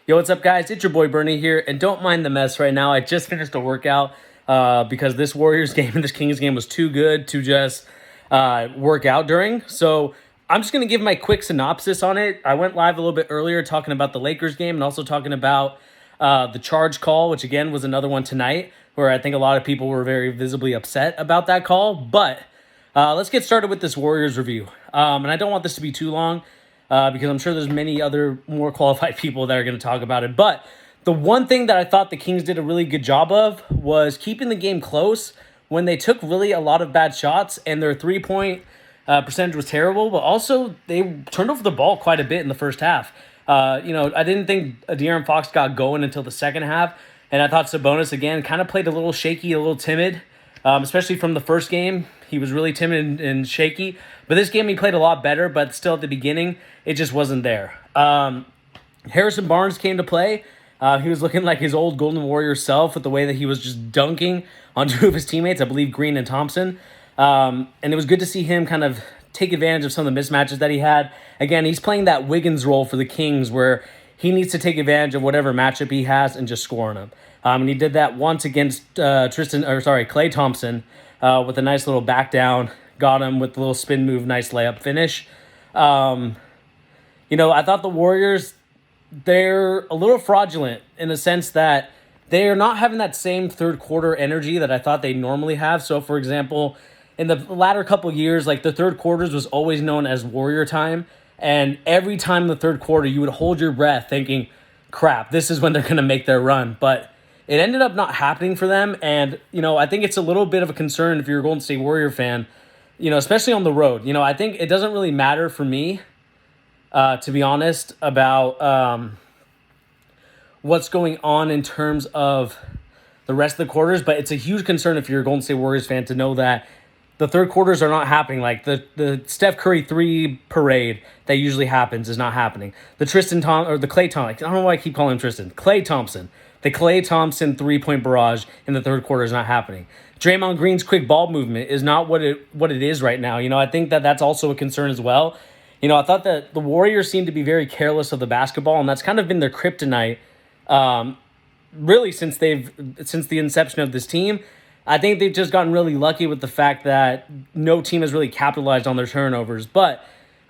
Yo, what's up, guys? It's your boy Bernie here, and don't mind the mess right now. I just finished a workout because this Warriors game and this Kings game was too good to just work out during. So I'm just going to give my quick synopsis on it. I went live a little bit earlier talking about the Lakers game and also talking about the charge call, which again was another one tonight where I think a lot of people were very visibly upset about that call. But let's get started with this Warriors review. And I don't want this to be too long. Because I'm sure there's many other more qualified people that are going to talk about it. But the one thing that I thought the Kings did a really good job of was keeping the game close when they took really a lot of bad shots and their three-point percentage was terrible, but also they turned over the ball quite a bit in the first half. I didn't think De'Aaron Fox got going until the second half, and I thought Sabonis, again, kind of played a little shaky, a little timid, especially from the first game. He was really timid and shaky. But this game he played a lot better, but still at the beginning, it just wasn't there. Harrison Barnes came to play. He was looking like his old Golden Warrior self with the way that he was just dunking on two of his teammates, I believe Green and Thompson. And it was good to see him kind of take advantage of some of the mismatches that he had. Again, he's playing that Wiggins role for the Kings where he needs to take advantage of whatever matchup he has and just score on him. And he did that once against Klay Thompson with a nice little back down. Got him with a little spin move, nice layup finish. I thought the Warriors, they're a little fraudulent in the sense that they're not having that same third quarter energy that I thought they normally have. So, for example, in the latter couple years, like the third quarters was always known as Warrior time. And every time in the third quarter, you would hold your breath thinking, crap, this is when they're going to make their run. But it ended up not happening for them. And, I think it's a little bit of a concern if you're a Golden State Warrior fan, especially on the road. I think it doesn't really matter for me, to be honest, about what's going on in terms of the rest of the quarters. But it's a huge concern if you're a Golden State Warriors fan to know that the third quarters are not happening. Like the Steph Curry 3 parade that usually happens is not happening. The Klay Thompson, I don't know why I keep calling him Tristan. Klay Thompson. The Klay Thompson 3-point barrage in the third quarter is not happening. Draymond Green's quick ball movement is not what it is right now. I think that's also a concern as well. I thought that the Warriors seemed to be very careless of the basketball, and that's kind of been their kryptonite really since the inception of this team. I think they've just gotten really lucky with the fact that no team has really capitalized on their turnovers. But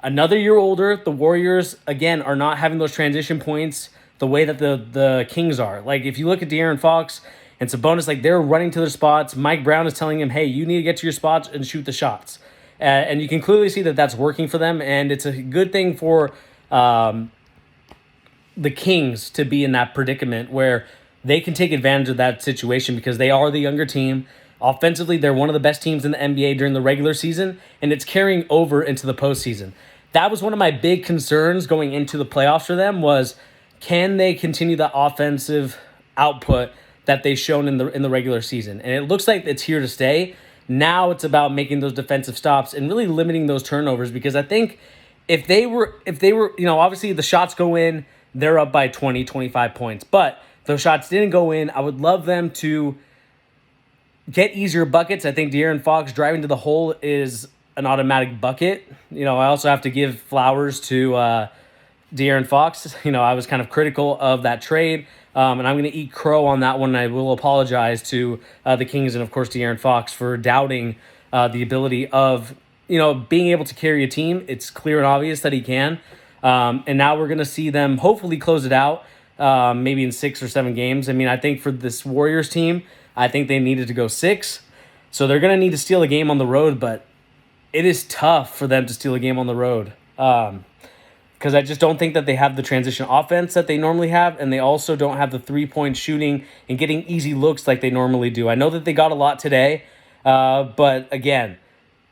another year older, the Warriors, again, are not having those transition points the way that the Kings are. Like, if you look at De'Aaron Fox and Sabonis, like, they're running to their spots. Mike Brown is telling him, hey, you need to get to your spots and shoot the shots. And you can clearly see that that's working for them, and it's a good thing for the Kings to be in that predicament where they can take advantage of that situation because they are the younger team. Offensively, they're one of the best teams in the NBA during the regular season, and it's carrying over into the postseason. That was one of my big concerns going into the playoffs for them was, can they continue the offensive output that they've shown in the regular season? And it looks like it's here to stay. Now it's about making those defensive stops and really limiting those turnovers, because I think if they were, obviously the shots go in, they're up by 20, 25 points. But those shots didn't go in. I would love them to get easier buckets. I think De'Aaron Fox driving to the hole is an automatic bucket. I also have to give flowers to De'Aaron Fox. I was kind of critical of that trade, and I'm going to eat crow on that one, and I will apologize to the Kings and, of course, De'Aaron Fox for doubting the ability of, being able to carry a team. It's clear and obvious that he can, and now we're going to see them hopefully close it out, maybe in 6 or 7 games. I mean, I think for this Warriors team, I think they needed to go 6, so they're going to need to steal a game on the road, but it is tough for them to steal a game on the road. Because I just don't think that they have the transition offense that they normally have, and they also don't have the three-point shooting and getting easy looks like they normally do. I know that they got a lot today, but again,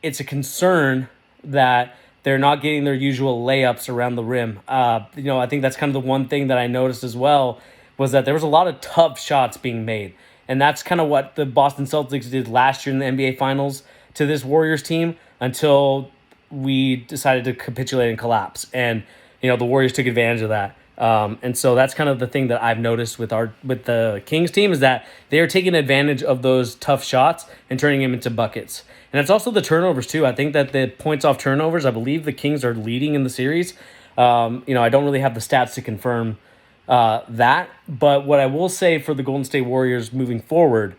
it's a concern that they're not getting their usual layups around the rim. I think that's kind of the one thing that I noticed as well was that there was a lot of tough shots being made, and that's kind of what the Boston Celtics did last year in the NBA Finals to this Warriors team until we decided to capitulate and collapse. And, the Warriors took advantage of that. And so that's kind of the thing that I've noticed with the Kings team is that they are taking advantage of those tough shots and turning them into buckets. And it's also the turnovers too. I think that the points off turnovers, I believe the Kings are leading in the series. I don't really have the stats to confirm that. But what I will say for the Golden State Warriors moving forward,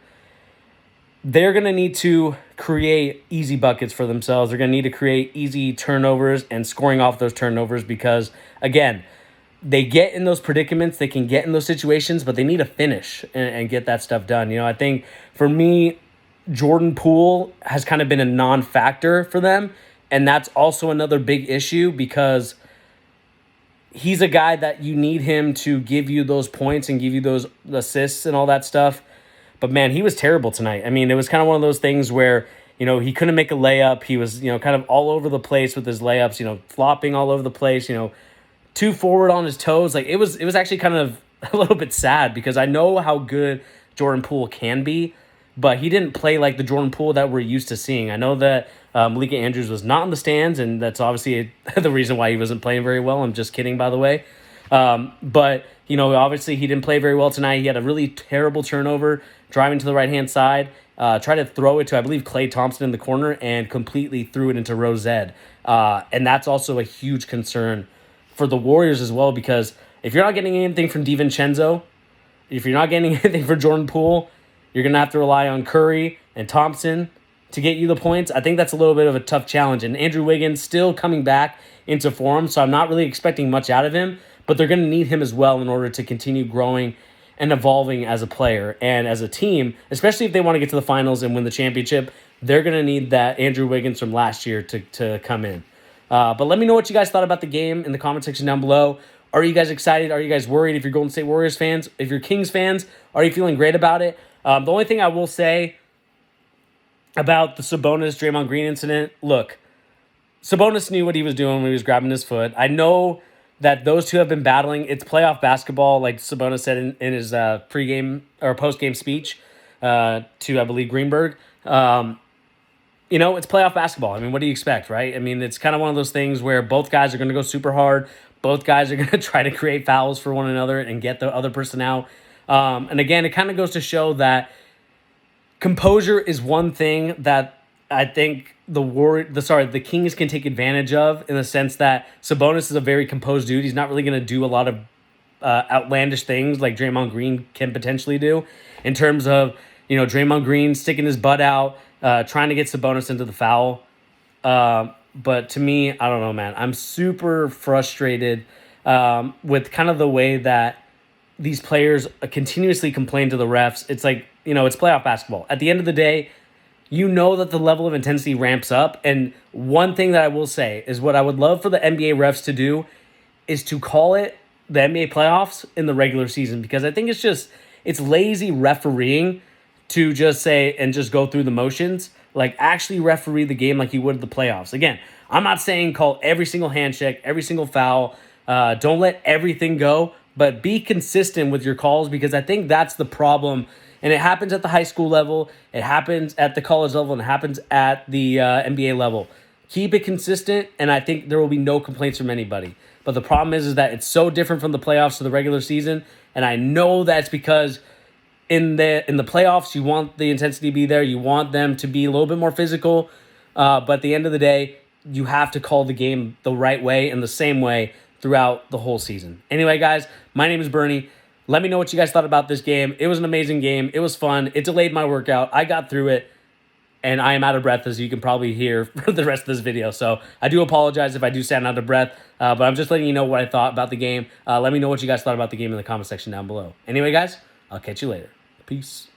they're going to need to create easy buckets for themselves. They're going to need to create easy turnovers and scoring off those turnovers because, again, they get in those predicaments, they can get in those situations, but they need to finish and get that stuff done. I think for me, Jordan Poole has kind of been a non-factor for them, and that's also another big issue because he's a guy that you need him to give you those points and give you those assists and all that stuff. But, man, he was terrible tonight. I mean, it was kind of one of those things where, he couldn't make a layup. He was, kind of all over the place with his layups, flopping all over the place, too forward on his toes. Like, it was actually kind of a little bit sad because I know how good Jordan Poole can be, but he didn't play like the Jordan Poole that we're used to seeing. I know that Malika Andrews was not in the stands, and that's obviously the reason why he wasn't playing very well. I'm just kidding, by the way. But, obviously he didn't play very well tonight. He had a really terrible turnover driving to the right-hand side, tried to throw it to, I believe, Klay Thompson in the corner and completely threw it into Rose Ed. And that's also a huge concern for the Warriors as well because if you're not getting anything from DiVincenzo, if you're not getting anything for Jordan Poole, you're going to have to rely on Curry and Thompson to get you the points. I think that's a little bit of a tough challenge. And Andrew Wiggins still coming back into form, so I'm not really expecting much out of him, but they're going to need him as well in order to continue growing and evolving as a player and as a team, especially if they want to get to the finals and win the championship. They're going to need that Andrew Wiggins from last year to come in. But let me know what you guys thought about the game in the comment section down below. Are you guys excited? Are you guys worried if you're Golden State Warriors fans? If you're Kings fans, are you feeling great about it? The only thing I will say about the Sabonis-Draymond Green incident, look, Sabonis knew what he was doing when he was grabbing his foot. I know that those two have been battling. It's playoff basketball, like Sabonis said in his pregame or postgame speech to, I believe, Greenberg. It's playoff basketball. I mean, what do you expect, right? I mean, it's kind of one of those things where both guys are going to go super hard. Both guys are going to try to create fouls for one another and get the other person out. And again, it kind of goes to show that composure is one thing that I think the Kings can take advantage of in the sense that Sabonis is a very composed dude. He's not really going to do a lot of outlandish things like Draymond Green can potentially do in terms of, Draymond Green sticking his butt out, trying to get Sabonis into the foul. But to me, I don't know, man. I'm super frustrated with kind of the way that these players continuously complain to the refs. It's like, it's playoff basketball. At the end of the day, that the level of intensity ramps up. And one thing that I will say is what I would love for the NBA refs to do is to call it the NBA playoffs in the regular season, because I think it's lazy refereeing to just say and just go through the motions. Like, actually referee the game like you would the playoffs. Again, I'm not saying call every single handshake, every single foul. Don't let everything go, but be consistent with your calls, because I think that's the problem. And it happens at the high school level, it happens at the college level, and it happens at the NBA level. Keep it consistent, and I think there will be no complaints from anybody. But the problem is that it's so different from the playoffs to the regular season, and I know that's because in the playoffs, you want the intensity to be there. You want them to be a little bit more physical. But at the end of the day, you have to call the game the right way and the same way throughout the whole season. Anyway, guys, my name is Bernie. Let me know what you guys thought about this game. It was an amazing game. It was fun. It delayed my workout. I got through it, and I am out of breath, as you can probably hear for the rest of this video. So I do apologize if I do sound out of breath, but I'm just letting you know what I thought about the game. Let me know what you guys thought about the game in the comment section down below. Anyway, guys, I'll catch you later. Peace.